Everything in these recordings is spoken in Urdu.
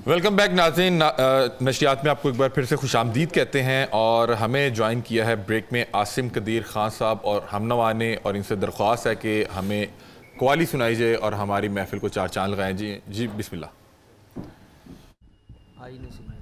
ویلکم بیک ناظرین، نشریات میں آپ کو ایک بار پھر سے خوش آمدید کہتے ہیں، اور ہمیں جوائن کیا ہے بریک میں عاصم قدیر خان صاحب اور ہم نوا نے، اور ان سے درخواست ہے کہ ہمیں قوالی سنائی جائے اور ہماری محفل کو چار چاند لگائیں۔ جی بسم اللہ۔ آئی نہیں سنائی۔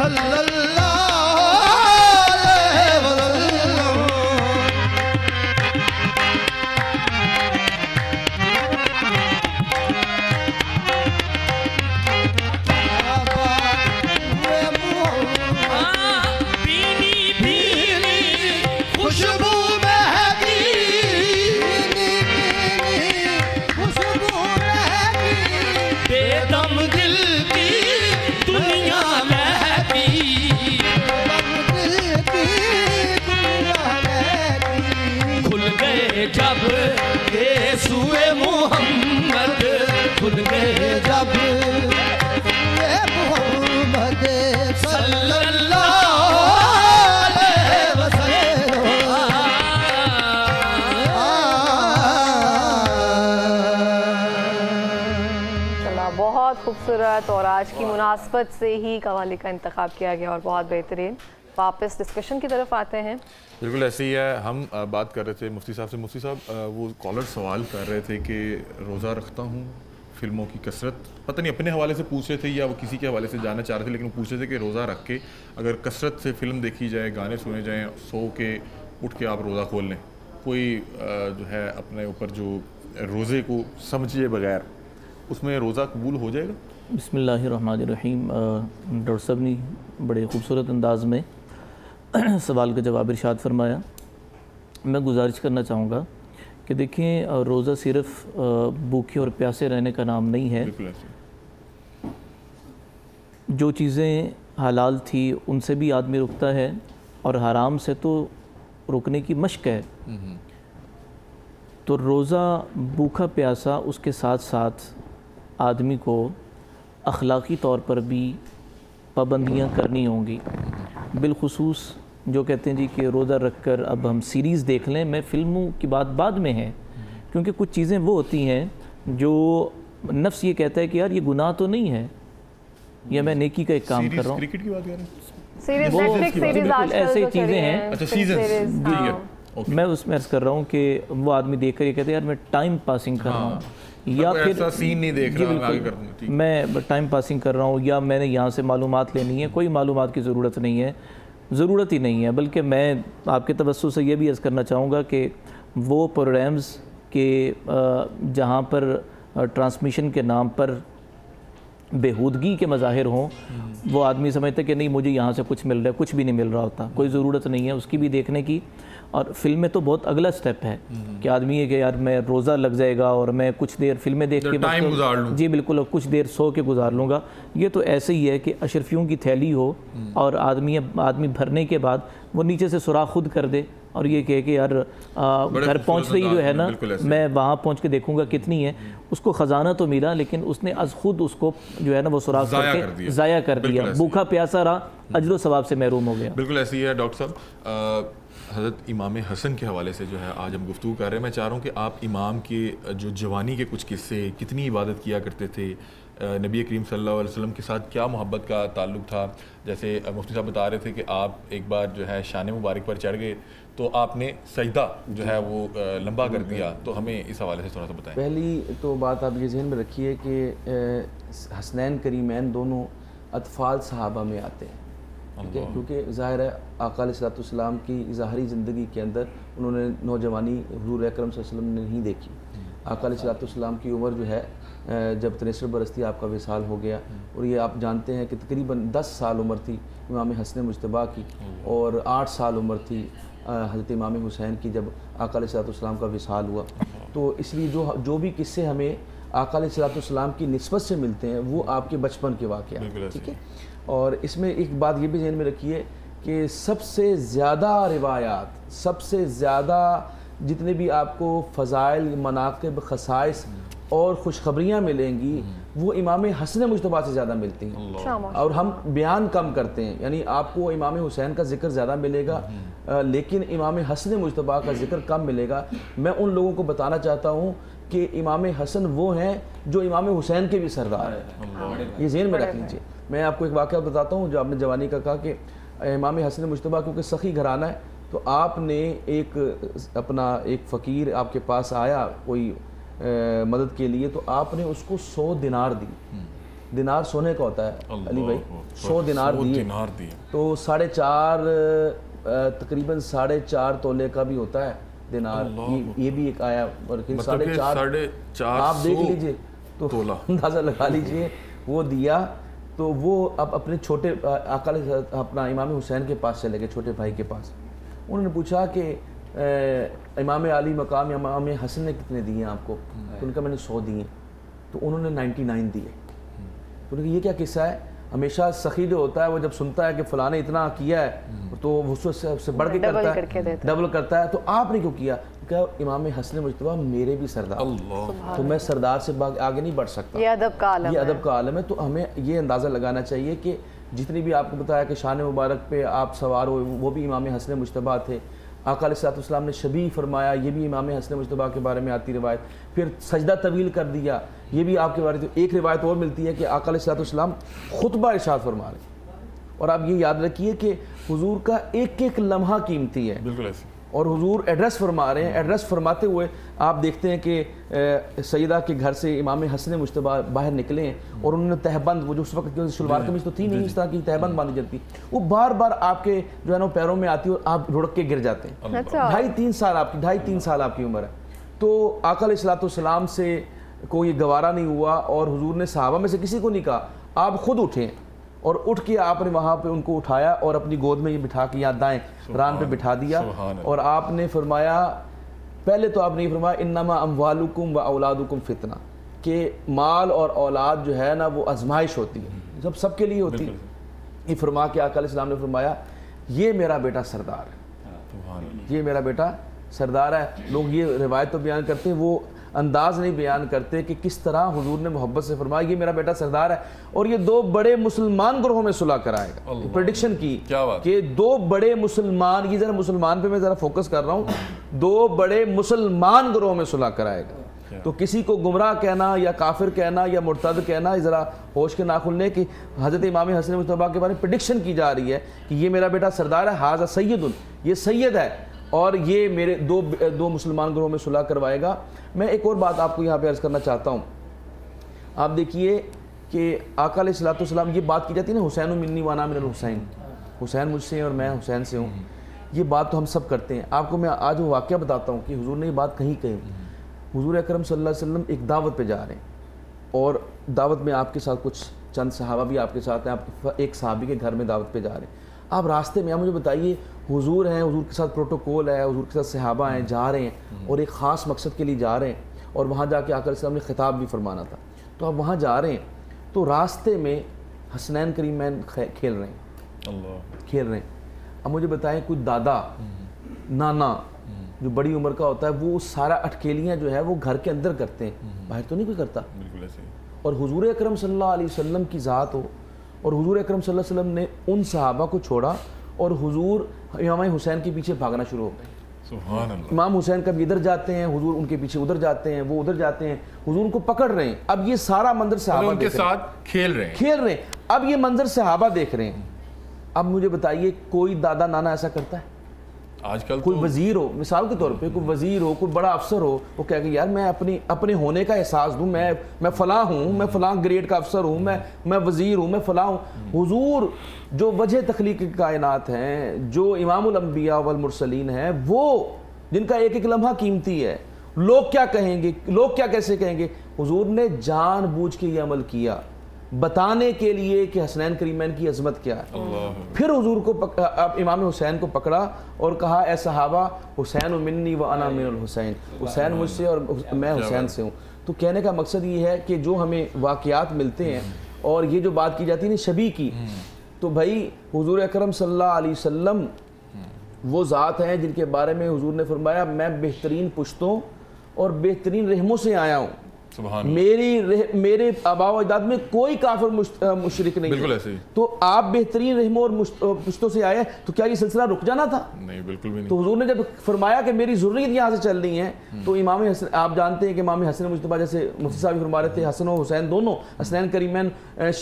صلی اللہ علیہ وسلم. بینی بینی خوشبو مہکی خوشبو مہکی بے دم دل کی دنیا مہکی کھل گئے جب یہ سوئے محمد کھل گئے جب محمد صلی اللہ علیہ وسلم. چلا بہت خوبصورت، اور آج کی مناسبت سے ہی قوالی کا انتخاب کیا گیا اور بہت بہترین. واپس ڈسکشن کی طرف آتے ہیں. بالکل ایسے ہی ہے. ہم بات کر رہے تھے مفتی صاحب سے. مفتی صاحب وہ کالر سوال کر رہے تھے کہ روزہ رکھتا ہوں، فلموں کی کثرت، پتہ نہیں اپنے حوالے سے پوچھ رہے تھے یا وہ کسی کے حوالے سے جاننا چاہ رہے تھے، لیکن وہ پوچھ رہے تھے کہ روزہ رکھ کے اگر کثرت سے فلم دیکھی جائے، گانے سنے جائیں، سو کے اٹھ کے آپ روزہ کھول لیں، کوئی جو ہے اپنے اوپر جو روزے کو سمجھے بغیر اس میں روزہ قبول ہو جائے گا؟ بسم اللہ الرحمن الرحیم. ڈاکٹر صاحب نے بڑے خوبصورت انداز میں سوال کا جواب ارشاد فرمایا. میں گزارش کرنا چاہوں گا کہ دیکھیں روزہ صرف بھوکے اور پیاسے رہنے کا نام نہیں ہے. بالکل ایسے. جو چیزیں حلال تھی ان سے بھی آدمی رکتا ہے اور حرام سے تو رکنے کی مشق ہے. تو روزہ بھوکا پیاسا اس کے ساتھ ساتھ آدمی کو اخلاقی طور پر بھی پابندیاں کرنی ہوں گی. بالخصوص جو کہتے ہیں جی کہ روزہ رکھ کر اب ہم سیریز دیکھ لیں، میں فلموں کی بات بعد میں ہے، کیونکہ کچھ چیزیں وہ ہوتی ہیں جو نفس یہ کہتا ہے کہ یار یہ گناہ تو نہیں ہے، یا میں نیکی کا ایک کام کر رہا ہوں. کرکٹ کی بات کر رہے ہیں؟ سیریز وہ نیٹ فلکس سیریز آج بالکل کل ایسے جو چیزیں چلی ہیں. ہیں. اچھا سیزنز. ٹھیک ہے. میں اس میں عرض کر رہا ہوں کہ وہ آدمی دیکھ کر یہ کہتے ہیں یار میں ٹائم پاسنگ کر رہا ہوں، یا پھر ایسا سین نہیں دیکھ جی رہا میں آگے بالکل کر دوں. میں ٹائم پاسنگ کر رہا ہوں، یا میں نے یہاں سے معلومات لینی ہے. کوئی معلومات کی ضرورت نہیں ہے، ضرورت ہی نہیں ہے. بلکہ میں آپ کے توسط سے یہ بھی عرض کرنا چاہوں گا کہ وہ پروگرامز کے جہاں پر ٹرانسمیشن کے نام پر بےہودگی کے مظاہر ہوں، وہ آدمی سمجھتا ہے کہ نہیں مجھے یہاں سے کچھ مل رہا ہے، کچھ بھی نہیں مل رہا ہوتا. کوئی ضرورت نہیں ہے اس کی بھی دیکھنے کی. اور فلمیں تو بہت اگلا سٹیپ ہے کہ آدمی یہ کہ یار میں روزہ لگ جائے گا اور میں کچھ دیر فلمیں دیکھ کے ٹائم گزار لوں. جی بالکل، اور کچھ دیر سو کے گزار لوں گا. یہ تو ایسے ہی ہے کہ اشرفیوں کی تھیلی ہو اور آدمی بھرنے کے بعد وہ نیچے سے سوراخ خود کر دے اور یہ کہے کہ یار گھر پہنچ رہی جو ہے نا میں وہاں پہنچ کے دیکھوں گا کتنی ہے. اس کو خزانہ تو ملا لیکن اس نے از خود اس کو جو ہے نا وہ سوراخ کر کے ضائع کر دیا. بھوکا پیاسا رہا، اجر و ثواب سے محروم ہو گیا. بالکل ایسی ہے. ڈاکٹر صاحب حضرت امام حسن کے حوالے سے جو ہے آج ہم گفتگو کر رہے ہیں. میں چاہ رہا ہوں کہ آپ امام کے جو جوانی کے کچھ قصے، کتنی عبادت کیا کرتے تھے، نبی کریم صلی اللہ علیہ وسلم کے ساتھ کیا محبت کا تعلق تھا. جیسے مفتی صاحب بتا رہے تھے کہ آپ ایک بار جو ہے شان مبارک پر چڑھ گئے تو آپ نے سجدہ جو ہے وہ لمبا کر دیا. تو ہمیں اس حوالے سے تھوڑا سا بتائیں. پہلی تو بات آپ یہ ذہن میں رکھیے کہ حسنین کریمین دونوں اطفال صحابہ میں آتے ہیں. ٹھیک ہے، کیونکہ ظاہر ہے آقا علیہ الصلوۃ والسلام کی ظاہری زندگی کے اندر انہوں نے نوجوانی حضور اکرم صلی اللہ علیہ وسلم نے نہیں دیکھی. آقا علیہ الصلوۃ والسلام کی عمر جو ہے جب 63 برس تھی آپ کا وصال ہو گیا، اور یہ آپ جانتے ہیں کہ تقریباً 10 سال عمر تھی امام حسن مجتبیٰ کی، اور 8 سال عمر تھی حضرت امام حسین کی جب آقا علیہ الصلوۃ والسلام کا وصال ہوا. تو اس لیے جو بھی قصے ہمیں آقا علیہ الصلوۃ والسلام کی نسبت سے ملتے ہیں وہ آپ کے بچپن کے واقعات. ٹھیک ہے، اور اس میں ایک بات یہ بھی ذہن میں رکھیے کہ سب سے زیادہ روایات، سب سے زیادہ جتنے بھی آپ کو فضائل، مناقب، خصائص اور خوشخبریاں ملیں گی وہ امام حسن مجتبیٰ سے زیادہ ملتی ہیں، اور ہم بیان کم کرتے ہیں. یعنی آپ کو امام حسین کا ذکر زیادہ ملے گا لیکن امام حسن مجتبیٰ کا ذکر کم ملے گا. میں ان لوگوں کو بتانا چاہتا ہوں کہ امام حسن وہ ہیں جو امام حسین کے بھی سردار ہیں. یہ ذہن میں رکھ لیجیے. میں آپ کو ایک واقعہ بتاتا ہوں جو آپ نے جوانی کا کہا کہ امام حسن مجتبیٰ کیونکہ سخی گھرانہ ہے، تو آپ نے ایک فقیر آپ کے پاس آیا کوئی مدد کے لیے، تو آپ نے اس کو 100 دینار دی. دینار سونے کا ہوتا ہے علی بھائی، 100 دینار دیے دیے تو 4.5 تقریباً 4.5 تولے کا بھی ہوتا ہے دینار، یہ بھی ایک آیا، اور پھر 4.5 آپ دیکھ لیجئے تو اندازہ لگا لیجئے وہ دیا. تو وہ اب اپنے چھوٹے آقا اپنا امام حسین کے پاس چلے گئے، چھوٹے بھائی کے پاس. انہوں نے پوچھا کہ امام علی مقام امام حسن نے کتنے دیے آپ کو؟ تو ان کا میں نے 100 دیے. تو انہوں نے 99 دیے. تو انہوں نے کہا یہ کیا قصہ ہے؟ ہمیشہ سخی جو ہوتا ہے وہ جب سنتا ہے کہ فلاں نے اتنا کیا ہے تو وہ اس سے بڑھ کے کرتا ہے، ڈبل کرتا ہے. تو آپ نے کیوں کیا؟ کہ امام حسن مجتبیٰ میرے بھی سردار، تو میں سردار سے آگے نہیں بڑھ سکتا. یہ ادب کا عالم ہے، یہ ادب کا عالم ہے. تو ہمیں یہ اندازہ لگانا چاہیے کہ جتنی بھی آپ کو بتایا کہ شان مبارک پہ آپ سوار ہوئے وہ بھی امام حسن مجتبیٰ تھے. آقا علیہ السلام نے شبیہ فرمایا، یہ بھی امام حسن مجتبیٰ کے بارے میں آتی روایت. پھر سجدہ طویل کر دیا، یہ بھی آپ کے بارے میں. ایک روایت اور ملتی ہے کہ آقا علیہ السلام خطبہ ارشاد فرما رہے ہیں. اور آپ یہ یاد رکھیے کہ حضور کا ایک ایک لمحہ قیمتی ہے، بالکل ایسے. اور حضور ایڈریس فرما رہے ہیں. ایڈریس فرماتے ہوئے آپ دیکھتے ہیں کہ سیدہ کے گھر سے امام حسن مجتبیٰ باہر نکلے ہیں اور انہوں نے تہبند، وہ جو اس وقت شلوار قمیص تو تھی نہیں اس طرح کی تہبند باندھی جاتی، وہ بار بار آپ کے جو ہے نا پیروں میں آتی اور آپ رڑک کے گر جاتے ہیں. 2.5-3 سال آپ کی 2.5-3 سال آپ کی عمر ہے. تو آقا علیہ السلام سے کو یہ گوارا نہیں ہوا اور حضور نے صحابہ میں سے کسی کو نہیں کہا آپ خود اٹھیں، اور اٹھ کے آپ نے وہاں پہ ان کو اٹھایا اور اپنی گود میں یہ بٹھا کے یہاں دائیں ران پہ بٹھا دیا. اور آپ نے فرمایا، پہلے تو آپ نے یہ فرمایا انما اموالکم و اولادکم فتنہ، کہ مال اور اولاد جو ہے نا وہ آزمائش ہوتی ہے، سب کے لیے ہوتی ہے. یہ فرما کے آقا علیہ السلام نے فرمایا یہ میرا بیٹا سردار ہے، یہ میرا بیٹا سردار ہے. لوگ یہ روایت تو بیان کرتے ہیں، وہ انداز نہیں بیان کرتے کہ کس طرح حضور نے محبت سے فرمایا یہ میرا بیٹا سردار ہے. اور یہ 2 بڑے مسلمان گروہوں میں صلح کرائے گا. پریڈکشن کی کہ 2 بڑے مسلمان، یہ ذرا مسلمان پہ میں ذرا فوکس کر رہا ہوں، 2 بڑے مسلمان گروہوں میں صلح کرائے گا. تو کسی کو گمراہ کہنا یا کافر کہنا یا مرتد کہنا، ذرا ہوش کے ناخن لیں کہ حضرت امام حسن مجتبیٰ کے بارے میں پریڈکشن کی جا رہی ہے کہ یہ میرا بیٹا سردار ہے، ھذا سید، یہ سید ہے، اور یہ میرے 2 مسلمان گروہوں میں صلح کروائے گا. میں ایک اور بات آپ کو یہاں پہ عرض کرنا چاہتا ہوں. آپ دیکھیے کہ آقا علیہ السلام، یہ بات کی جاتی ہے نا حسین منی وانا من الحسین، حسین مجھ سے ہیں اور میں حسین سے ہوں. یہ بات تو ہم سب کرتے ہیں. آپ کو میں آج وہ واقعہ بتاتا ہوں کہ حضور نے یہ بات کہیں کہی. حضور اکرم صلی اللہ علیہ وسلم ایک دعوت پہ جا رہے ہیں، اور دعوت میں آپ کے ساتھ کچھ چند صحابہ بھی آپ کے ساتھ ہیں. آپ ایک صحابی کے گھر میں دعوت پہ جا رہے ہیں. آپ راستے میں مجھے بتائیے، حضور ہیں، حضور کے ساتھ پروٹوکول ہے، حضور کے ساتھ صحابہ ہیں، جا رہے ہیں اور ایک خاص مقصد کے لیے جا رے ہیں، اور وہاں جا کے آقا علیہ السلام نے خطاب بھی فرمانا تھا. تو آپ وہاں جا رہے ہیں تو راستے میں حسنین کریمین کھیل رہے ہیں. اب مجھے بتائیں کوئی دادا نانا جو بڑی عمر کا ہوتا ہے وہ سارا اٹکیلیاں جو ہے وہ گھر کے اندر کرتے ہیں، باہر تو نہیں کوئی کرتا. اور حضور اکرم صلی اللہ علیہ وسلم کی ذات ہو، اور حضور اکرم صلی اللہ علیہ وسلم نے ان صحابہ کو چھوڑا اور حضور امام حسین کے پیچھے بھاگنا شروع ہو گئے. سبحان اللہ. امام حسین کبھی ادھر جاتے ہیں، حضور ان کے پیچھے ادھر جاتے ہیں، وہ ادھر جاتے ہیں، حضور ان کو پکڑ رہے ہیں. اب یہ سارا منظر صحابہ ان کے ساتھ کھیل رہے ہیں. اب یہ منظر صحابہ دیکھ رہے ہیں. اب مجھے بتائیے کوئی دادا نانا ایسا کرتا ہے؟ آج کل کوئی وزیر ہو، مثال کے طور پہ کوئی وزیر ہو، کوئی بڑا افسر ہو، وہ کہے کہ یار میں اپنے ہونے کا احساس دوں، میں فلاں ہوں، میں فلاں گریڈ کا افسر ہوں، میں وزیر ہوں، میں فلاں ہوں. حضور جو وجہ تخلیق کائنات ہیں، جو امام الانبیاء والمرسلین ہیں، وہ جن کا ایک ایک لمحہ قیمتی ہے، لوگ کیا کہیں گے، لوگ کیا کیسے کہیں گے، حضور نے جان بوجھ کے یہ عمل کیا بتانے کے لیے کہ حسنین کریمین کی عظمت کیا ہے. پھر حضور کو امام حسین کو پکڑا اور کہا اے صحابہ حسین منی و انا من الحسین، حسین مجھ سے اور میں حسین سے ہوں. تو کہنے کا مقصد یہ ہے کہ جو ہمیں واقعات ملتے ہیں اور یہ جو بات کی جاتی ہے نا شبیہ کی، تو بھائی حضور اکرم صلی اللہ علیہ وسلم وہ ذات ہیں جن کے بارے میں حضور نے فرمایا میں بہترین پشتوں اور بہترین رحموں سے آیا ہوں. میرے آباء و اجداد میں کوئی کافر مشرک نہیں. بالکل ایسے ہی. تو آپ بہترین رحموں اور پشتوں سے آئے تو کیا یہ سلسلہ رک جانا تھا؟ نہیں، بالکل بھی نہیں. تو حضور نے جب فرمایا کہ میری ذریت یہاں سے چل رہی ہیں، تو امام حسن، آپ جانتے ہیں کہ امام حسن مجتبیٰ جیسے مفتی صاحب فرما رہے تھے، حسن و حسین دونوں حسنین کریمین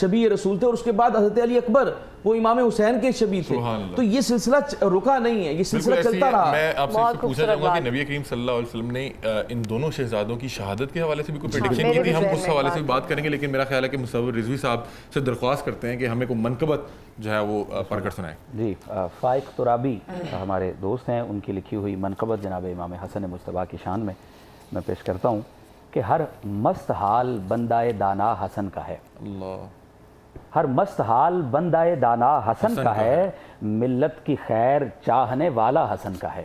شبیہ رسول تھے. اور اس کے بعد حضرت علی اکبر وہ امام حسین کے شبیہ تھے. سبحان اللہ. تو یہ سلسلہ رکا نہیں ہے, یہ سلسلہ بالکل ایسے چلتا ہی رہا. میں آپ سے بہت پوچھنا چاہوں گا کہ خوبصورت نبی کریم صلی اللہ علیہ وسلم نے ان دونوں شہزادوں کی شہادت کے حوالے سے بھی کوئی ہاں، پریڈکشن میرے کی تھی. ہم بھی اس ذہن میں حوالے سے بھی بات بات کریں گے, لیکن میرا خیال ہے کہ مصور رضوی صاحب سے درخواست کرتے ہیں کہ ہمیں کوئی منقبت جو ہے وہ پڑھ کر سنائیں. جی, فائق ترابی ہمارے دوست ہیں, ان کی لکھی ہوئی منقبت جناب امام حسن مجتبیٰ کی شان میں پیش کرتا ہوں کہ ہر مست حال بندہ دانا حسن کا ہے. اللہ. ہر مست حال بندہ دانا حسن کا ہے, ملت کی خیر چاہنے والا حسن کا ہے.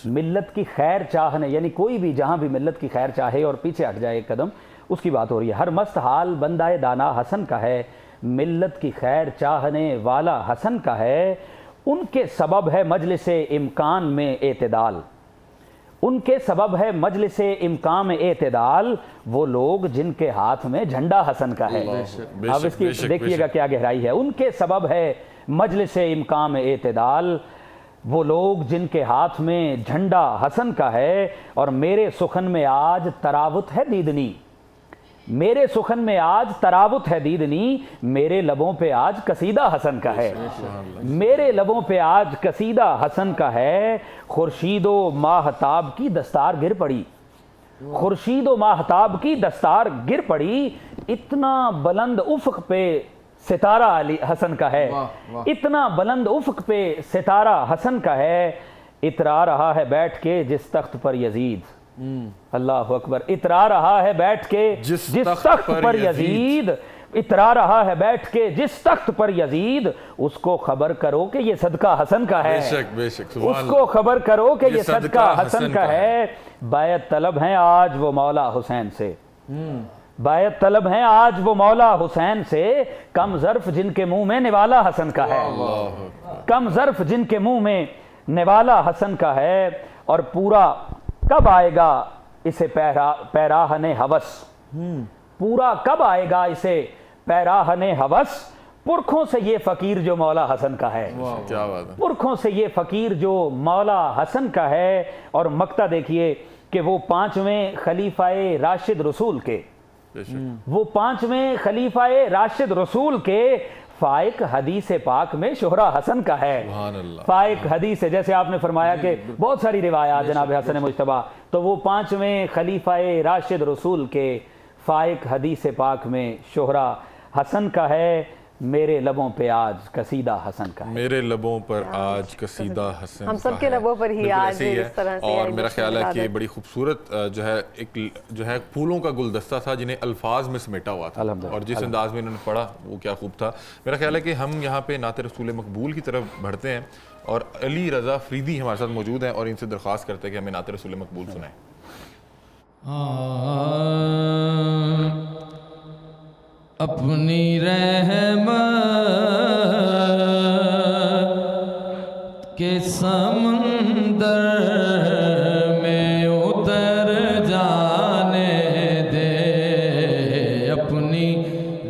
ملت کی خیر چاہنے, یعنی کوئی بھی جہاں بھی ملت کی خیر چاہے اور پیچھے ہٹ جائے ایک قدم, اس کی بات ہو رہی ہے. ہر مست حال بندہ دانا حسن کا ہے, ملت کی خیر چاہنے والا حسن کا ہے. ان کے سبب ہے مجلس امکان میں اعتدال, ان کے سبب ہے مجلس امکان میں اعتدال, وہ لوگ جن کے ہاتھ میں جھنڈا حسن کا ہے. اب اس کی دیکھیے گا کیا گہرائی ہے. ان کے سبب ہے مجلس امکان میں اعتدال, وہ لوگ جن کے ہاتھ میں جھنڈا حسن کا ہے. اور میرے سخن میں آج تراوت ہے دیدنی, میرے سخن میں آج تراوت ہے دیدنی, میرے لبوں پہ آج قصیدہ حسن کا ہے. میرے لبوں پہ آج قصیدہ حسن کا ہے. خورشید و ماہتاب کی دستار گر پڑی, خورشید و ماہتاب کی دستار گر پڑی, اتنا بلند افق پہ ستارہ علی حسن کا ہے. اتنا بلند افق پہ ستارہ حسن کا ہے. اترا رہا ہے بیٹھ کے جس تخت پر یزید, اللہ اکبر, اترا رہا ہے بیٹھ کے جس تخت پر یزید, اترا رہا ہے بیٹھ کے جس تخت پر یزید, اس کو خبر کرو کہ یہ صدقہ حسن کا ہے. اس کو خبر کرو کہ یہ صدقہ حسن کا ہے. بیعت طلب ہیں آج وہ مولا حسین سے, بیعت طلب ہیں آج وہ مولا حسین سے, کم ظرف جن کے منہ میں نوالا حسن کا ہے, کم ظرف جن کے منہ میں نوالا حسن کا ہے. اور پورا کب آئے گا اسے پیراہن ہوس, پورا کب آئے گا اسے پیراہن ہوس, پرکھوں سے یہ فقیر جو مولا حسن کا ہے. کیا بات ہے, پرکھوں سے یہ فقیر جو مولا حسن کا ہے. اور مقطع دیکھیے کہ وہ 5ویں خلیفہ راشد رسول کے, وہ 5ویں خلیفہ راشد رسول کے فائق حدیث پاک میں شہرہ حسن کا ہے. فائق حدیث, جیسے آپ نے فرمایا کہ بہت ساری روایات جناب حسن مجتبیٰ, تو وہ 5ویں خلیفہ راشد رسول کے فائق حدیث پاک میں شہرہ حسن کا ہے. میرے لبوں پہ آج قصیدہ حسن کا ہے, میرے لبوں پر آج قصیدہ حسن کا ہے. ہم سب کے لبوں پر ہی آج اس طرح سے. اور میرا خیال ہے کہ بڑی خوبصورت جو ہے ایک جو ہے پھولوں کا گلدستہ تھا جنہیں الفاظ میں سمیٹا ہوا تھا, اور جس انداز میں انہوں نے پڑھا وہ کیا خوب تھا. میرا خیال ہے کہ ہم یہاں پہ نعت رسول مقبول کی طرف بڑھتے ہیں, اور علی رضا فریدی ہمارے ساتھ موجود ہیں, اور ان سے درخواست کرتے ہیں کہ ہمیں نعت رسول مقبول سنائیں. اپنی رحمت کے سمندر میں اتر جانے دے, اپنی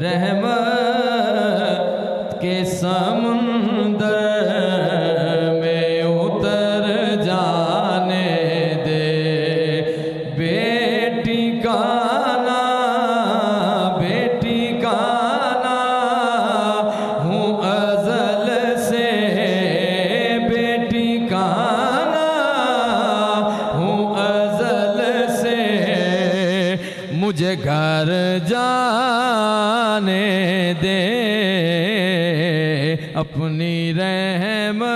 رحمت کے سمندر میں اتر جانے دے. بیٹی کا مجھے گھر جانے دے, اپنی رحمت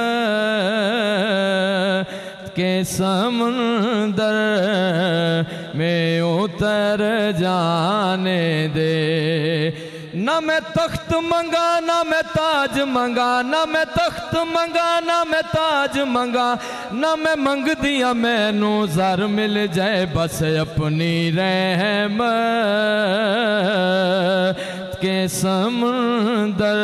کے سمندر میں اتر جانے دے. نہ میں تخت منگا نہ میں تاج منگا, نہ میں تخت منگا نہ میں تاج منگا, نہ میں منگ دیا میں نو زر مل جائے, بس اپنی رحمت کے سمندر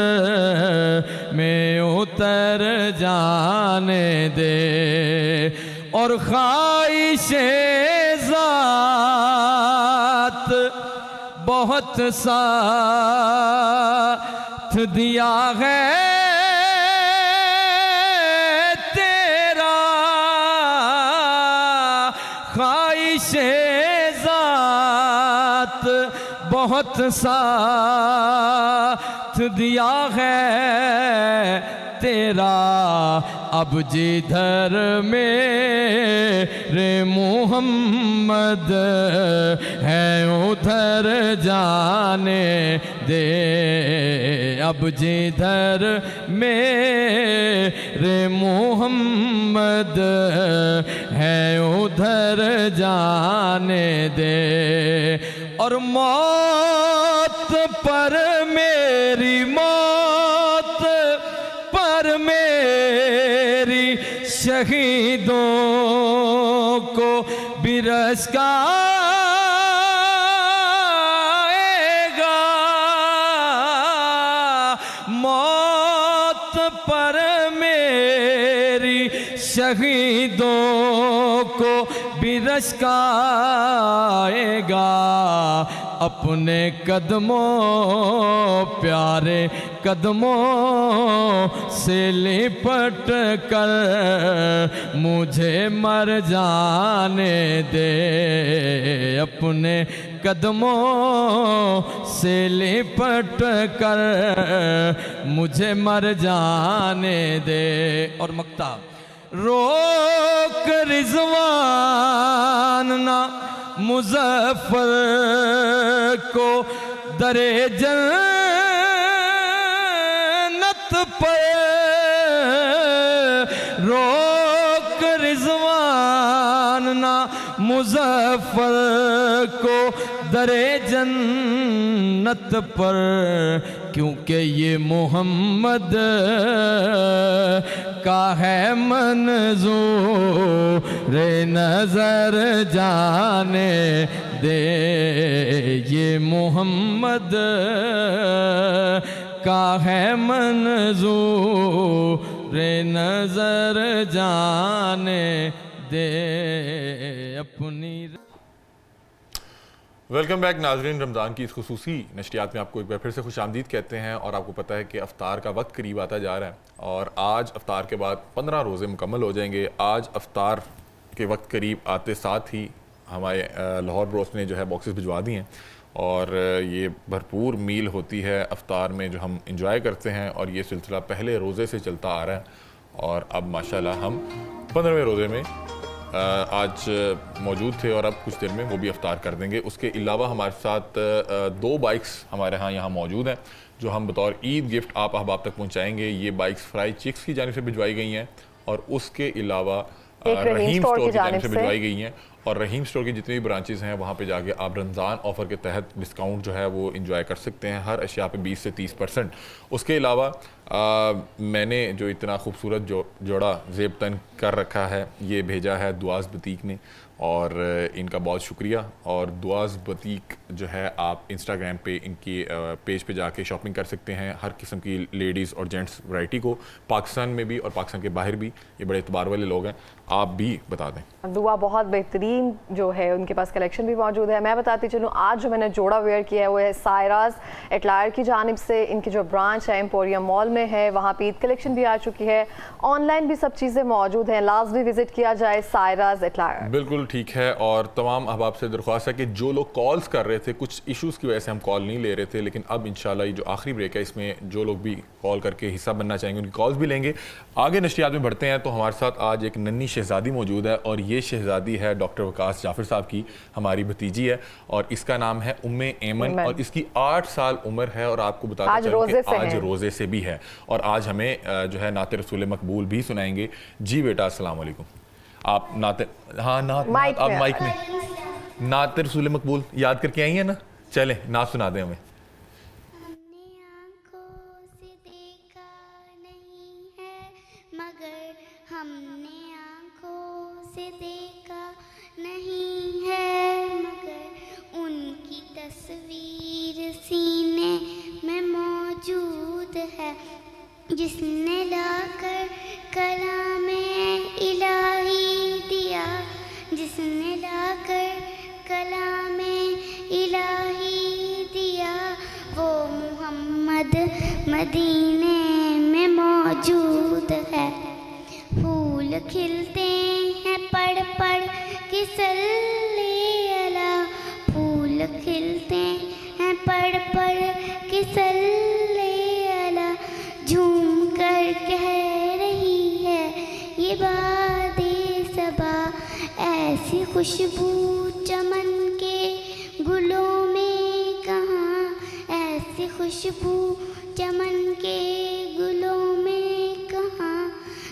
میں اتر جانے دے. اور خواہش ذات بہت ساتھ دیا ہے تیرا, خواہش ذات بہت ساتھ ساتھ دیا ہے تیرا، اب جدھر میرے محمد ہے ادھر جانے دے، اب جدھر میرے محمد ہے ادھر جانے دے، اور موت پر میری، موت پر میری شہیدوں کو بھی رشک آئے گا، موت پر میری شہیدوں کو بھی رشک آئے گا، اپنے قدموں پیارے قدموں سے لپٹ کر مجھے مر جانے دے، اپنے قدموں سے لپٹ کر مجھے مر جانے دے۔ اور مقطع، روک رضوان نہ مظفر کو در جنت پر، روک رضوان نہ مظفر کو در جنت پر، کیونکہ یہ محمد کا ہے منظور نظر جانے دے، یہ محمد کا ہے منظور نظر جانے دے اپنی۔ ویلکم بیک ناظرین، رمضان کی اس خصوصی نشریات میں آپ کو ایک بار پھر سے خوش آمدید کہتے ہیں، اور آپ کو پتہ ہے کہ افطار کا وقت قریب آتا جا رہا ہے، اور آج افطار کے بعد 15 روزے مکمل ہو جائیں گے۔ آج افطار کے وقت قریب آتے ساتھ ہی ہمارے لاہور بروس نے جو ہے باکسز بھجوا دی ہیں، اور یہ بھرپور میل ہوتی ہے افطار میں جو ہم انجوائے کرتے ہیں، اور یہ سلسلہ پہلے روزے سے چلتا آ رہا ہے، اور اب ماشاءاللہ ہم 15ویں روزے میں آج موجود تھے، اور اب کچھ دیر میں وہ بھی افطار کر دیں گے۔ اس کے علاوہ ہمارے ساتھ 2 بائکس ہمارے ہاں یہاں موجود ہیں جو ہم بطور عید گفٹ آپ احباب تک پہنچائیں گے۔ یہ بائکس فرائی چکس کی جانب سے بھجوائی گئی ہیں، اور اس کے علاوہ رحیم اسٹور کی جانب سے بھجوائی گئی ہیں، اور رحیم اسٹور کی جتنی بھی برانچز ہیں وہاں پہ جا کے آپ رمضان آفر کے تحت ڈسکاؤنٹ جو ہے وہ انجوائے کر سکتے ہیں، ہر اشیاء پہ 20 سے 30%۔ اس کے علاوہ میں نے جو اتنا خوبصورت جوڑا زیب تن کر رکھا ہے یہ بھیجا ہے دعاز بوتیک نے، اور ان کا بہت شکریہ۔ اور دعاز بوتیک جو ہے آپ انسٹاگرام پہ ان کی پیج پہ جا کے شاپنگ کر سکتے ہیں، ہر قسم کی لیڈیز اور جینٹس ورائٹی کو، پاکستان میں بھی اور پاکستان کے باہر بھی، یہ بڑے اعتبار والے لوگ ہیں، آپ بھی بتا دیں۔ دعا بہت بہترین جو ہے ان کے پاس کلیکشن بھی موجود ہے۔ میں بتاتی چلوں آج جو میں نے جوڑا ویئر کیا ہے وہ ہے سائراز اٹلائر کی جانب سے، ان کی جو برانچ ہے ایمپوریم مال میں ہے، وہاں پہ عید کلیکشن بھی آ چکی ہے، آن لائن بھی سب چیزیں موجود ہیں، لازمی وزٹ کیا جائے سائراز اٹلائر۔ بالکل ٹھیک ہے، اور تمام احباب سے درخواست ہے کہ جو لوگ کالز کر رہے تھے، کچھ ایشوز کی وجہ سے ہم کال نہیں لے رہے تھے، لیکن اب انشاءاللہ یہ جو آخری بریک ہے اس میں جو لوگ بھی کال کر کے حصہ بننا چاہیں گے ان کی کالز بھی لیں گے۔ آگے نشریات میں بڑھتے ہیں تو ہمارے ساتھ آج ایک ننھی شہزادی موجود ہے، اور یہ شہزادی ہے ڈاکٹر وقاص جعفر صاحب کی، ہماری بھتیجی ہے، اور اس کا نام ہے ایمن، اور اس کی 8 سال عمر ہے، اور آپ کو بتاتا چلوں کہ آج روزے سے بھی ہے، اور آج ہمیں جو ہے نعت رسول مقبول بھی سنائیں گے۔ جی بیٹا السلام علیکم، آپ نعت آپ مائک میں نعت رسول مقبول یاد کر کے آئی ہیں نا، چلیں نعت سنا دیں ہمیں۔ ہم نے آنکھوں سے دیکھا نہیں ہے مگر ان کی تصویر سینے میں موجود ہے، جس نے لا کر کلام الہی دیا، جس نے لا کر کلام الہی دیا، وہ محمد مدینے میں موجود ہے۔ پھول کھلتے ہیں پڑھ پڑھ کے صلی اللہ، پھول کھلتے ہیں پڑھ پڑھ کے صلی ایسی خوشبو چمن کے گلوں میں کہاں، ایسی خوشبو چمن کے گلوں میں کہاں،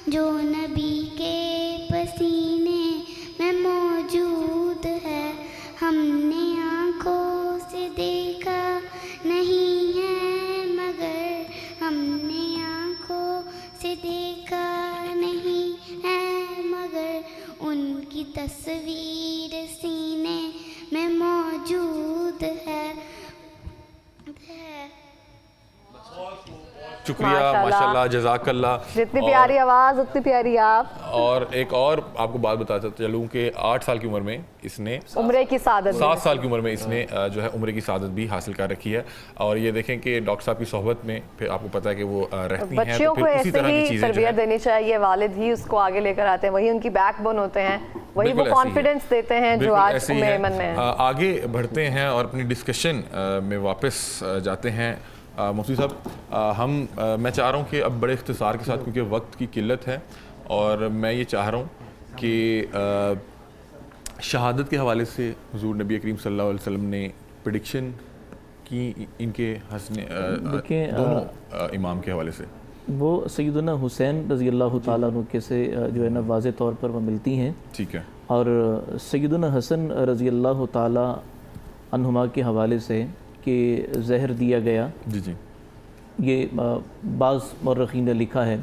جو نبی کے پسینے میں موجود ہے، ہم نے آنکھوں سے دیکھا نہیں ہے مگر، ہم نے آنکھوں سے دیکھا نہیں ہے مگر، ان کی تصویر سینے میں موجود ہے۔ شکریہ، ماشاءاللہ، ماشاءاللہ، جزاک اللہ۔ جتنی پیاری آواز اتنی پیاری آپ۔ اور ایک اور آپ کو بات بتاتا چلوں کہ 8 سال کی عمر میں اس نے عمرے کی سعادت 7 سال کی عمر میں اس نے جو ہے عمرے کی سعادت بھی حاصل کر رکھی ہے، اور یہ دیکھیں کہ ڈاکٹر صاحب کی صحبت میں پھر آپ کو پتہ ہے کہ وہ رہتی ہیں، تو بچیوں کو پھر اسی ایسے طرح کی ہی چیزیں جو تربیت ہیں دینی چاہیے، والد ہی اس کو آگے لے کر آتے ہیں، وہی ان کی بیک بون ہوتے ہیں، وہی وہ بالکل ایسے ہی کانفیڈنس دیتے ہیں جو بالکل آج ایسے ہی ام ہے۔ ایمن میں ہے۔ آگے بڑھتے ہیں اور اپنی ڈسکشن میں واپس جاتے ہیں۔ مفتی صاحب، میں چاہ رہا ہوں کہ اب بڑے اختصار کے ساتھ، کیونکہ وقت کی قلت ہے، اور میں یہ چاہ رہا ہوں کہ شہادت کے حوالے سے حضور نبی کریم صلی اللہ علیہ وسلم نے پریڈکشن کی ان کے دونوں امام کے حوالے سے۔ وہ سیدنا حسین رضی اللہ تعالیٰ عنہ کے سے جو ہے نا واضح طور پر وہ ملتی ہیں، ٹھیک ہے، اور سیدنا حسن رضی اللہ تعالیٰ عنہما کے حوالے سے کہ زہر دیا گیا، جی جی، یہ بعض مورخین نے لکھا ہے،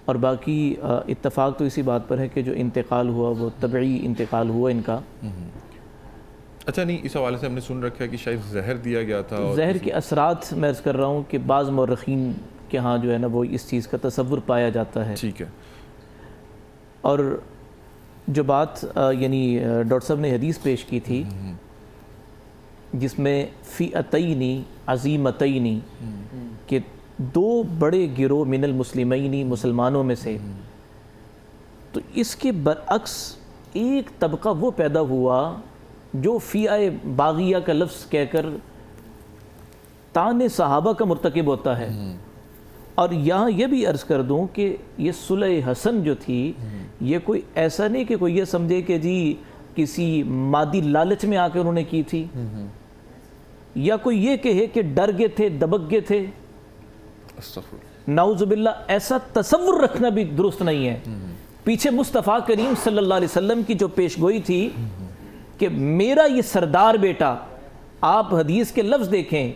اور باقی اتفاق تو اسی بات پر ہے کہ جو انتقال ہوا وہ طبعی انتقال ہوا ان کا۔ اچھا، نہیں، اس حوالے سے ہم نے سن رکھا ہے کہ شاید زہر دیا گیا تھا، اور زہر کے اثرات میں عرض کر رہا ہوں کہ بعض مورخین کے ہاں جو ہے نا وہ اس چیز کا تصور پایا جاتا ہے۔ ٹھیک ہے، اور جو بات یعنی ڈاکٹر صاحب نے حدیث پیش کی تھی جس میں فئتینی عظیمتینی، کہ 2 بڑے گروہ من المسلمینی، مسلمانوں میں سے، تو اس کے برعکس ایک طبقہ وہ پیدا ہوا جو فئہ باغیہ کا لفظ کہہ کر طعن صحابہ کا مرتکب ہوتا ہے۔ اور یہاں یہ بھی عرض کر دوں کہ یہ صلح حسن جو تھی، یہ کوئی ایسا نہیں کہ کوئی یہ سمجھے کہ جی کسی مادی لالچ میں آ کے انہوں نے کی تھی، یا کوئی یہ کہے کہ ڈر گئے تھے، دبک گئے تھے، نعوذ باللہ، ایسا تصور رکھنا بھی درست نہیں ہے۔ پیچھے مصطفیٰ کریم صلی اللہ علیہ وسلم کی جو پیش گوئی تھی کہ میرا یہ سردار بیٹا، آپ حدیث کے لفظ دیکھیں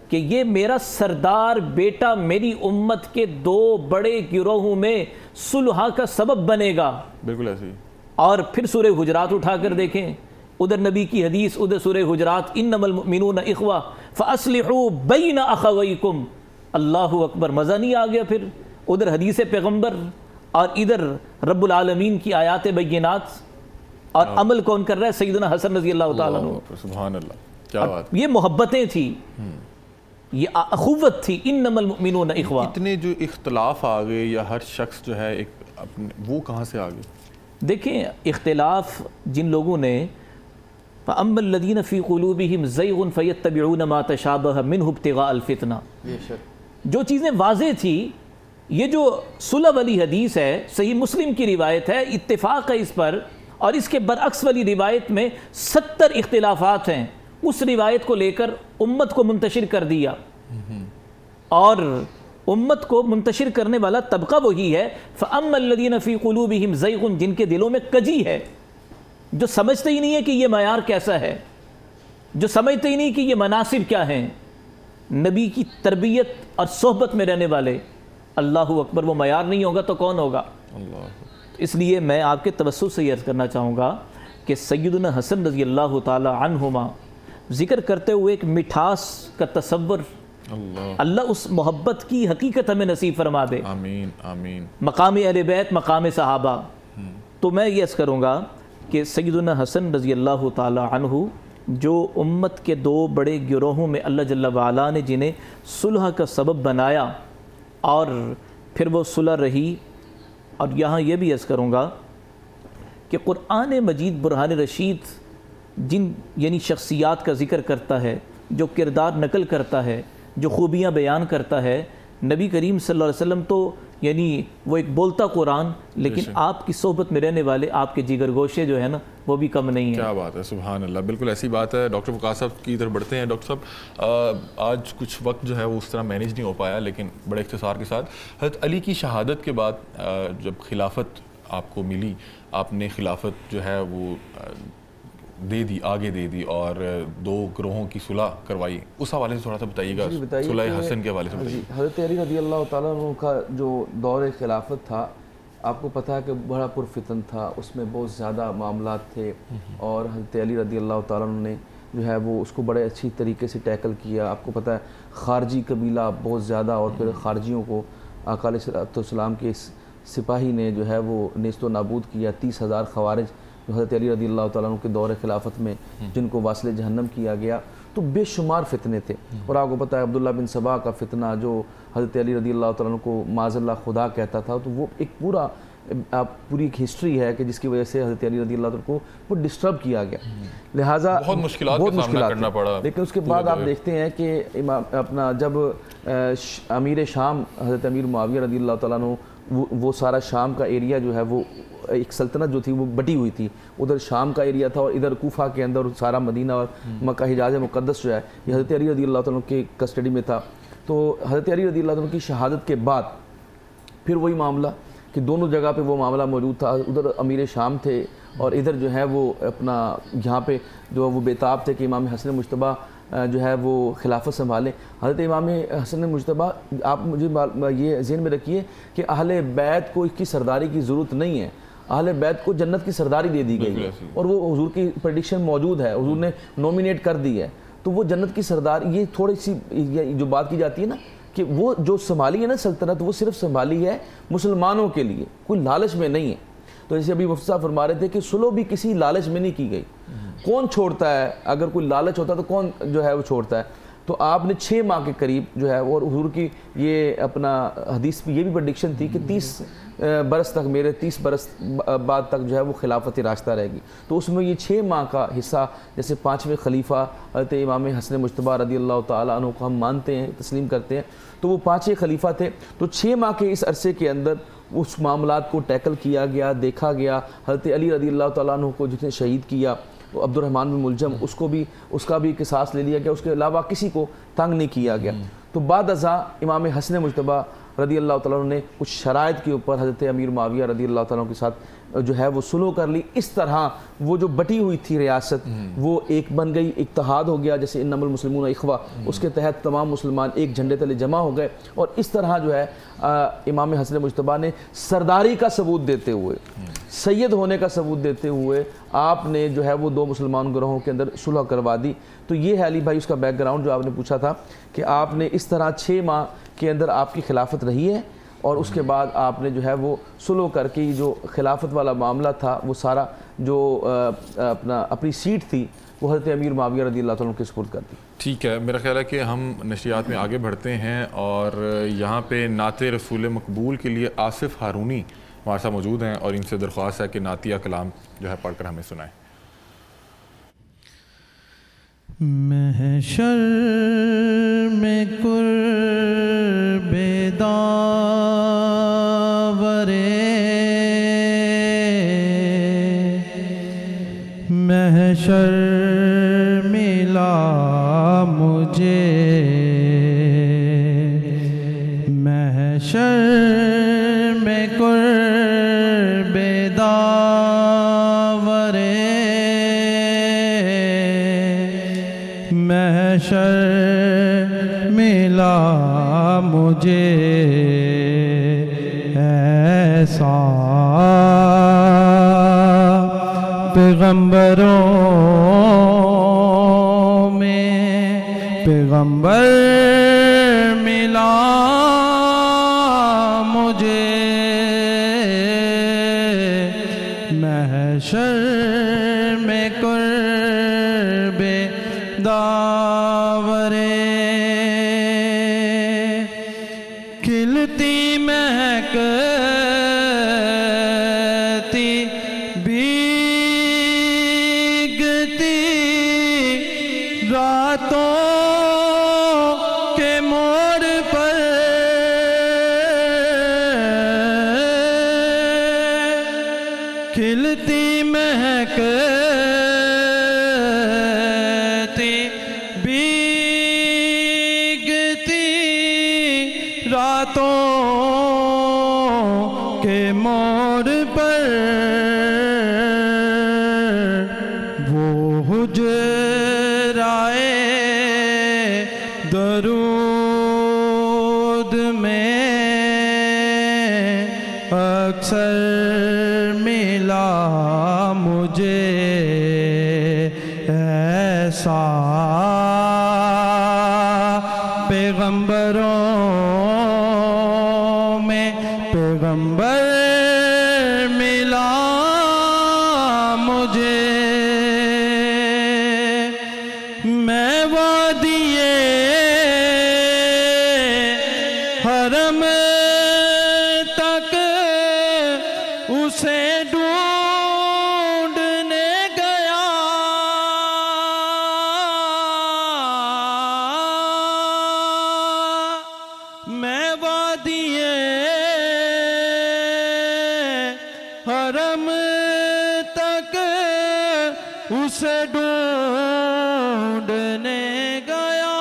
کہ یہ میرا سردار بیٹا میری امت کے 2 بڑے گروہوں میں صلح کا سبب بنے گا۔ بالکل ایسے ہی۔ اور پھر سورہ حجرات اٹھا کر دیکھیں، ادھر نبی کی حدیث، ادھر سورہ حجرات، انما المؤمنون اخوہ فاصلحوا بین اخویکم، اللہ اکبر، مزہ نہیں آ گیا؟ پھر ادھر حدیث پیغمبر اور ادھر رب العالمین کی آیات بینات، اور عمل کون کر رہا ہے؟ سیدنا حسن رضی اللہ تعالیٰ عنہ۔ سبحان اللہ، کیا بات! یہ محبتیں تھی، یہ اخوت تھی، انما المؤمنون اخوہ۔ اتنے جو اختلاف آ گئے، یا ہر شخص جو ہے ایک اپنے، وہ کہاں سے آ گئے؟ دیکھیں، اختلاف جن لوگوں نے فَأَمَّا الَّذِينَ فِي قُلُوبِهِمْ زَيْغٌ فَيَتَّبِعُونَ مَا تَشَابَهَ مِنْهُ ابْتِغَاءَ الْفِتْنَةِ، جو چیزیں واضح تھی، یہ جو صلح والی حدیث ہے، صحیح مسلم کی روایت ہے، اتفاق ہے اس پر، اور اس کے برعکس والی روایت میں 70 اختلافات ہیں، اس روایت کو لے کر امت کو منتشر کر دیا، اور امت کو منتشر کرنے والا طبقہ وہی ہے فَأَمَّا الَّذِينَ فِي قُلُوبِهِمْ زَيْغٌ، جن کے دلوں میں کجی ہے، جو سمجھتے ہی نہیں ہے کہ یہ معیار کیسا ہے، جو سمجھتے ہی نہیں کہ یہ مناسب کیا ہیں، نبی کی تربیت اور صحبت میں رہنے والے، اللہ اکبر، وہ معیار نہیں ہوگا تو کون ہوگا؟ اس لیے میں آپ کے توسط سے یہ عرض کرنا چاہوں گا کہ سیدنا حسن رضی اللہ تعالی عنہما ذکر کرتے ہوئے ایک مٹھاس کا تصور، اللہ اس محبت کی حقیقت ہمیں نصیب فرما دے، آمین آمین۔ مقام اہل بیت، مقام صحابہ۔ تو میں یہ عرض کروں گا کہ سیدنا حسن رضی اللہ تعالی عنہ جو امت کے 2 بڑے گروہوں میں اللہ جل وعلا نے جنہیں صلح کا سبب بنایا، اور پھر وہ صلح رہی، اور یہاں یہ بھی عرض کروں گا کہ قرآن مجید برہان رشید جن یعنی شخصیات کا ذکر کرتا ہے، جو کردار نقل کرتا ہے، جو خوبیاں بیان کرتا ہے، نبی کریم صلی اللہ علیہ وسلم تو یعنی وہ ایک بولتا قرآن، لیکن آپ کی صحبت میں رہنے والے آپ کے جگر گوشے جو ہے نا وہ بھی کم نہیں ہیں. کیا بات ہے، سبحان اللہ، بالکل ایسی بات ہے. ڈاکٹر وقاص صاحب کی طرف بڑھتے ہیں. ڈاکٹر صاحب آج کچھ وقت جو ہے وہ اس طرح مینیج نہیں ہو پایا، لیکن بڑے اختصار کے ساتھ حضرت علی کی شہادت کے بعد جب خلافت آپ کو ملی، آپ نے خلافت جو ہے وہ دے دی، آگے دے دی، اور دو گروہوں کی صلح کروائی. اس حوالے سے تھوڑا سا بتائیے گا، صلح حسن کے حوالے سے بتائیے. حضرت علی رضی اللہ تعالیٰ عنہ کا جو دور خلافت تھا، آپ کو پتہ ہے کہ بڑا پرفتن تھا، اس میں بہت زیادہ معاملات تھے، اور حضرت علی رضی اللہ تعالیٰ عنہ نے جو ہے وہ اس کو بڑے اچھی طریقے سے ٹیکل کیا. آپ کو پتہ ہے خارجی قبیلہ بہت زیادہ، اور پھر خارجیوں کو آقا علیہ السلام کے سپاہی نے جو ہے وہ نیست و نابود کیا. 30,000 خوارج جو حضرت علی رضی اللہ تعالیٰ عنہ کے دور خلافت میں جن کو واصل جہنم کیا گیا. تو بے شمار فتنے تھے، اور آپ کو پتہ ہے عبداللہ بن سبا کا فتنہ جو حضرت علی رضی اللہ تعالیٰ عنہ کو معاذ اللہ خدا کہتا تھا، تو وہ ایک پوری ایک ہسٹری ہے کہ جس کی وجہ سے حضرت علی رضی اللہ تعالیٰ کو وہ ڈسٹرب کیا گیا. لہٰذا بہت مشکلات کا سامنا کرنا پڑا. لیکن اس کے بعد آپ دیکھتے ہیں کہ اپنا جب امیر شام حضرت امیر معاویہ رضی اللہ تعالیٰ عنہ وہ سارا شام کا ایریا جو ہے وہ ایک سلطنت جو تھی وہ بٹی ہوئی تھی، ادھر شام کا ایریا تھا اور ادھر کوفہ کے اندر سارا مدینہ اور مکہ حجاز مقدس جو ہے یہ حضرت علی رضی اللہ تعالیٰ کے کسٹڈی میں تھا. تو حضرت علی رضی اللہ تعالیٰ کی شہادت کے بعد پھر وہی معاملہ کہ دونوں جگہ پہ وہ معاملہ موجود تھا. ادھر امیر شام تھے اور ادھر جو ہے وہ اپنا یہاں پہ جو وہ بیتاب تھے کہ امام حسن مجتبیٰ جو ہے وہ خلافت سنبھالیں. حضرت امام حسن مجتبیٰ، آپ مجھے یہ ذہن میں رکھیے کہ اہل بیت کو اس کی سرداری کی ضرورت نہیں ہے، اہل بیت کو جنت کی سرداری دے دی گئی ہے، اور وہ حضور کی پریڈکشن موجود ہے، حضور نے نومینیٹ کر دی ہے. تو وہ جنت کی سرداری، یہ تھوڑی سی جو بات کی جاتی ہے نا کہ وہ جو سنبھالی ہے نا سلطنت، وہ صرف سنبھالی ہے مسلمانوں کے لیے، کوئی لالچ میں نہیں ہے. تو جیسے ابھی مفتی صاحب فرما رہے تھے کہ سلو بھی کسی لالچ میں نہیں کی گئی. کون چھوڑتا ہے؟ اگر کوئی لالچ ہوتا تو کون جو ہے وہ چھوڑتا ہے؟ تو آپ نے 6 ماہ کے قریب جو ہے، اور حضور کی یہ اپنا حدیث بھی یہ بھی پریڈکشن تھی کہ 30 برس تک، میرے 30 برس بعد تک جو ہے وہ خلافت راستہ رہے گی. تو اس میں یہ 6 ماہ کا حصہ، جیسے 5ویں خلیفہ حضرت امام حسن مجتبیٰ رضی اللہ تعالیٰ عنہ کو ہم مانتے ہیں، تسلیم کرتے ہیں، تو وہ 5 خلیفہ تھے. تو 6 ماہ کے اس عرصے کے اندر اس معاملات کو ٹیکل کیا گیا، دیکھا گیا. حضرت علی رضی اللہ تعالیٰ عنہ کو جس نے شہید کیا، عبد الرحمن بن ملجم، اس کا بھی قصاص لے لیا گیا، اس کے علاوہ کسی کو تنگ نہیں کیا گیا. تو بعد ازاں امام حسن مجتبیٰ رضی اللہ تعالیٰ عنہ نے کچھ شرائط کے اوپر حضرت امیر معاویہ رضی اللہ تعالیٰ عنہ کے ساتھ جو ہے وہ سلو کر لی. اس طرح وہ جو بٹی ہوئی تھی ریاست وہ ایک بن گئی، اتحاد ہو گیا، جیسے انما المسلمون اخوہ، اس کے تحت تمام مسلمان ایک جھنڈے تلے جمع ہو گئے. اور اس طرح جو ہے امام حسن مجتبیٰ نے سرداری کا ثبوت دیتے ہوئے، سید ہونے کا ثبوت دیتے ہوئے آپ نے جو ہے وہ 2 مسلمان گروہوں کے اندر صلح کروا دی. تو یہ ہے علی بھائی اس کا بیک گراؤنڈ جو آپ نے پوچھا تھا کہ آپ نے اس طرح 6 ماہ کے اندر آپ کی خلافت رہی ہے، اور اس کے بعد آپ نے جو ہے وہ سلو کر کے جو خلافت والا معاملہ تھا وہ سارا جو اپنی سیٹ تھی وہ حضرت امیر معاویہ رضی اللہ تعالیٰ عنہ کے سپرد کر دی. ٹھیک ہے، میرا خیال ہے کہ ہم نشریات میں آگے بڑھتے ہیں، اور یہاں پہ نعت رسول مقبول کے لیے آصف ہارونی ہمارے ساتھ موجود ہیں، اور ان سے درخواست ہے کہ نعتیہ کلام جو ہے پڑھ کر ہمیں سنائیں. محشر میں قرب داورے، محشر ملا مجھے، محشر میں قرب داورے، محشر ملا مجھے ایسا پیغمبروں میں پیغمبر ملا مجھے، محشر میں قرب داورے، کھلتی مہکتی بھیگتی راتوں کے موڑ پر کھلتی مہکتی بھیگتی راتوں کے موڑ پر وہ حجرائے درود میں اکثر ملا مجھے ایسا پیغمبروں میں پیغمبر ملا مجھے میں وادیے حرم تک اسے ڈھونڈنے گیا میں وادیے حرم تک اسے ڈھونڈنے گیا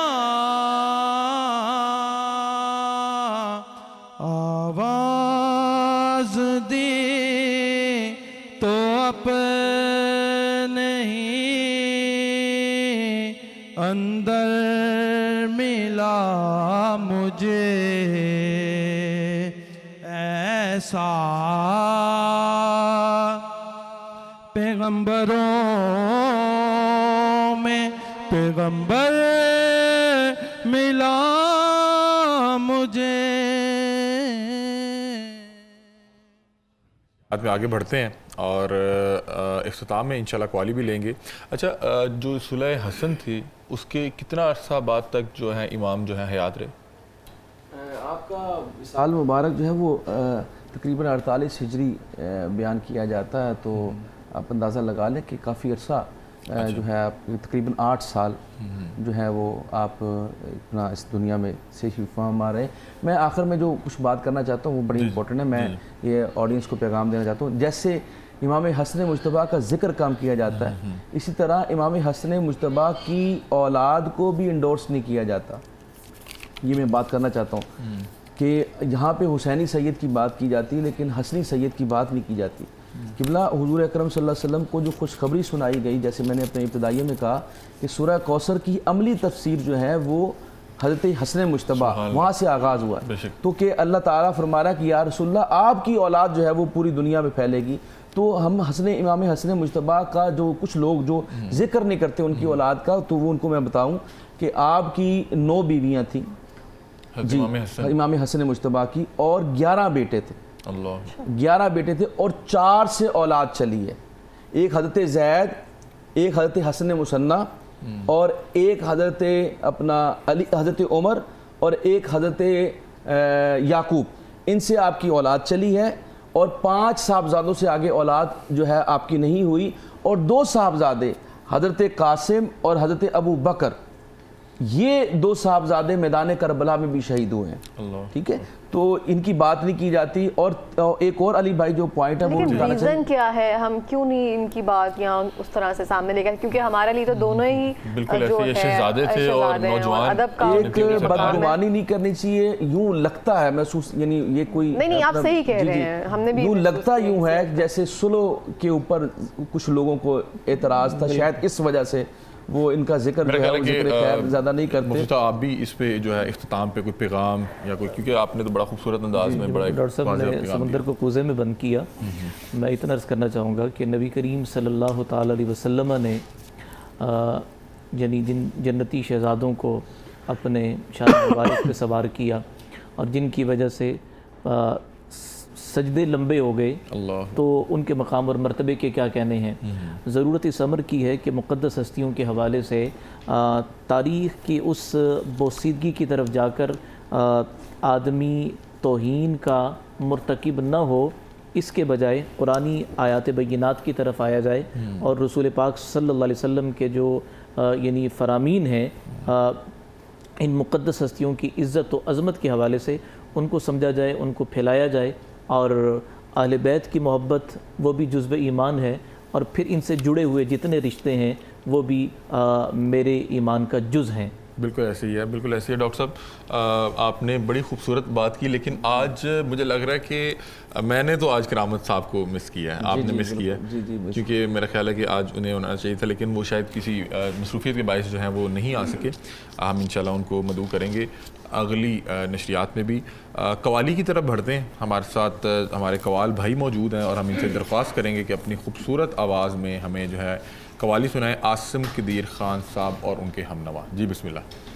آواز دی تو اپنے ہی اندر ملا مجھے ایسا پیغمبروں میں پیغمبر ملا مجھے. بعد میں آگے بڑھتے ہیں اور اختتام میں انشاءاللہ قوالی بھی لیں گے. اچھا جو صلح حسن تھی اس کے کتنا عرصہ بعد تک جو ہے امام جو ہے حیات رہے؟ آپ کا وصال مبارک جو ہے وہ تقریباً 48 ہجری بیان کیا جاتا ہے، تو آپ اندازہ لگا لیں کہ کافی عرصہ جو ہے آپ تقریباً 8 سال جو ہے وہ آپ اپنا اس دنیا میں سے فرما رہے ہیں. میں آخر میں جو کچھ بات کرنا چاہتا ہوں وہ بڑی امپورٹنٹ ہے، میں یہ آڈینس کو پیغام دینا چاہتا ہوں. جیسے امام حسن مجتبیٰ کا ذکر کام کیا جاتا ہے، اسی طرح امام حسن مجتبیٰ کی اولاد کو بھی انڈورس نہیں کیا جاتا. یہ میں بات کرنا چاہتا ہوں کہ یہاں پہ حسینی سید کی بات کی جاتی ہے لیکن حسنی سید کی بات نہیں کی جاتی. قبلہ حضور اکرم صلی اللہ علیہ وسلم کو جو خوشخبری سنائی گئی، جیسے میں نے اپنے ابتدائیے میں کہا کہ سورہ کوثر کی عملی تفسیر جو ہے وہ حضرت حسن مجتبیٰ وہاں سے آغاز ہوا ہے. تو کہ اللہ تعالیٰ فرما رہا ہے کہ یا رسول اللہ آپ کی اولاد جو ہے وہ پوری دنیا میں پھیلے گی. تو ہم امام حسن مجتبیٰ کا جو کچھ لوگ جو ذکر نہیں کرتے ان کی اولاد کا، تو وہ ان کو میں بتاؤں کہ آپ کی 9 بیویاں تھیں جی امام حسن مجتبیٰ کی، اور 11 بیٹے تھے. 11 بیٹے تھے اور 4 سے اولاد چلی ہے. ایک حضرت زید، ایک حضرت حسن مثنیٰ، اور ایک حضرت اپنا علی حضرت عمر، اور ایک حضرت یعقوب. ان سے آپ کی اولاد چلی ہے، اور 5 صاحبزادوں سے آگے اولاد جو ہے آپ کی نہیں ہوئی. اور 2 صاحبزادے حضرت قاسم اور حضرت ابو بکر، یہ 2 صاحبزادے میدان کربلا میں بھی شہید ہوئے ہیں. ٹھیک ہے، تو ان کی بات نہیں کی جاتی. اور ایک اور علی بھائی جو پوائنٹ ہے وہ ریزن کیا ہے، ہم کیوں نہیں ان کی بات یہاں اس طرح سے سامنے لے گئے؟ کیونکہ ہمارے لیے تو دونوں ہی جو ہے شہزادے تھے اور نوجوان. ایک بدگمانی نہیں کرنی چاہیے. یوں لگتا ہے محسوس، یعنی یہ کوئی نہیں آپ صحیح کہہ رہے ہیں، ہم نے بھی یوں لگتا یوں ہے جیسے صلح کے اوپر کچھ لوگوں کو اعتراض تھا، شاید اس وجہ سے وہ ان کا ذکر جو ہے ذکر خیر زیادہ نہیں کرتے. مفتی صاحب آپ بھی اس پہ جو ہے اختتام پہ کوئی پیغام یا کوئی، کیونکہ آپ نے تو بڑا خوبصورت انداز میں بڑا ڈاکٹر صاحب نے سمندر کو کوزے میں بند کیا. میں اتنا عرض کرنا چاہوں گا کہ نبی کریم صلی اللہ تعالی علیہ وسلم نے یعنی جن جنتی شہزادوں کو اپنے شان مبارک پہ سوار کیا اور جن کی وجہ سے سجدے لمبے ہو گئے، تو ان کے مقام اور مرتبے کے کیا کہنے ہیں. ضرورت اس امر کی ہے کہ مقدس ہستیوں کے حوالے سے تاریخ کی اس بوسیدگی کی طرف جا کر آدمی توہین کا مرتکب نہ ہو، اس کے بجائے قرآنی آیات بینات کی طرف آیا جائے اور رسول پاک صلی اللہ علیہ وسلم کے جو یعنی فرامین ہیں ان مقدس ہستیوں کی عزت و عظمت کے حوالے سے ان کو سمجھا جائے، ان کو پھیلایا جائے اور اہل بیت کی محبت وہ بھی جزو ایمان ہے، اور پھر ان سے جڑے ہوئے جتنے رشتے ہیں وہ بھی میرے ایمان کا جز ہیں۔ بالکل ایسے ہی ہے، بالکل ایسے ہی۔ ڈاکٹر صاحب آپ نے بڑی خوبصورت بات کی، لیکن آج مجھے لگ رہا ہے کہ میں نے تو آج کرامت صاحب کو مس کیا ہے، آپ نے مس کیا ہے، کیونکہ میرا خیال ہے کہ آج انہیں ہونا چاہیے تھا، لیکن وہ شاید کسی مصروفیت کے باعث جو ہیں وہ نہیں آ سکے۔ ہم انشاءاللہ ان کو مدعو کریں گے اگلی نشریات میں بھی۔ قوالی کی طرف بڑھتے ہیں، ہمارے ساتھ ہمارے قوال بھائی موجود ہیں، اور ہم ان سے درخواست کریں گے کہ اپنی خوبصورت آواز میں ہمیں جو ہے قوالی سنائیں عاصم قدیر خان صاحب اور ان کے ہم نوا۔ جی بسم اللہ۔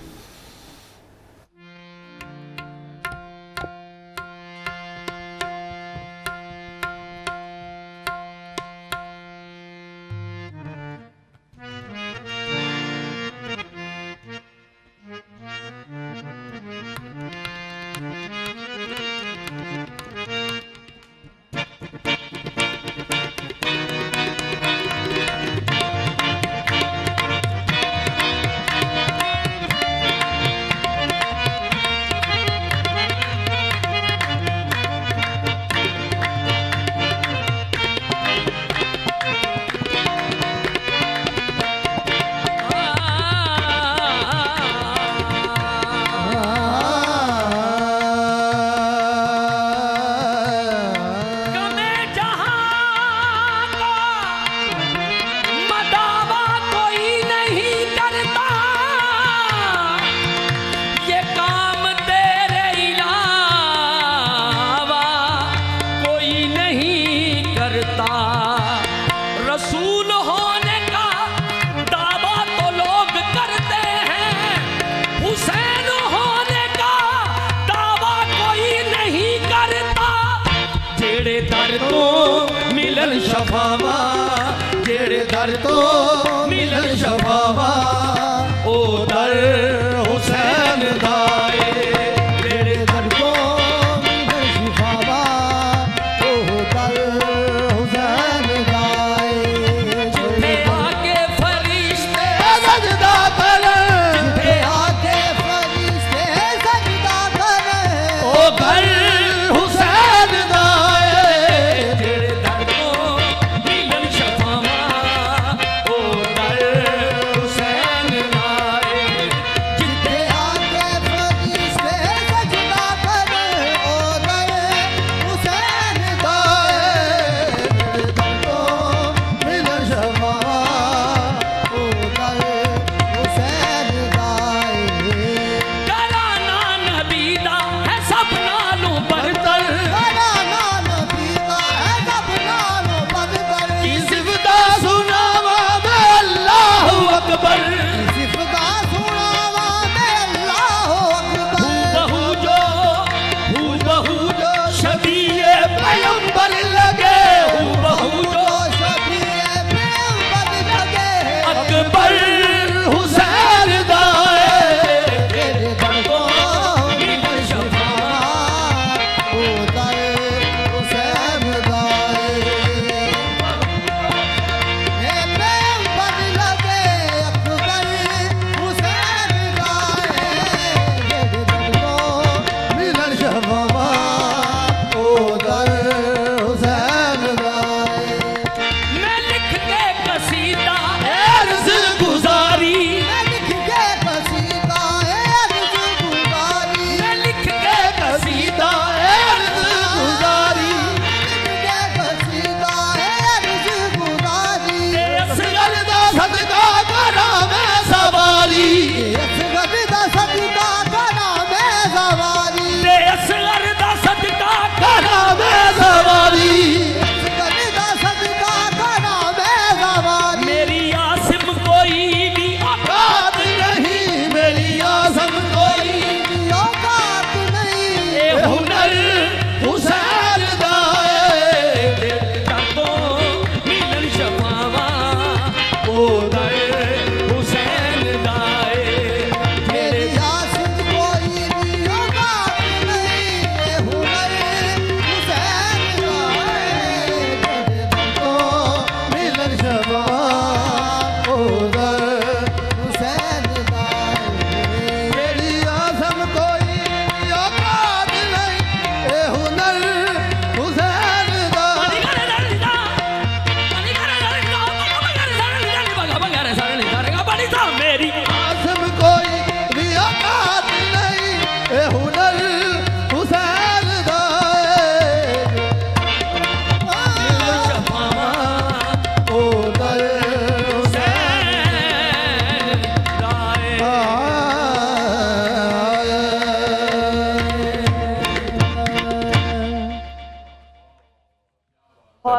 او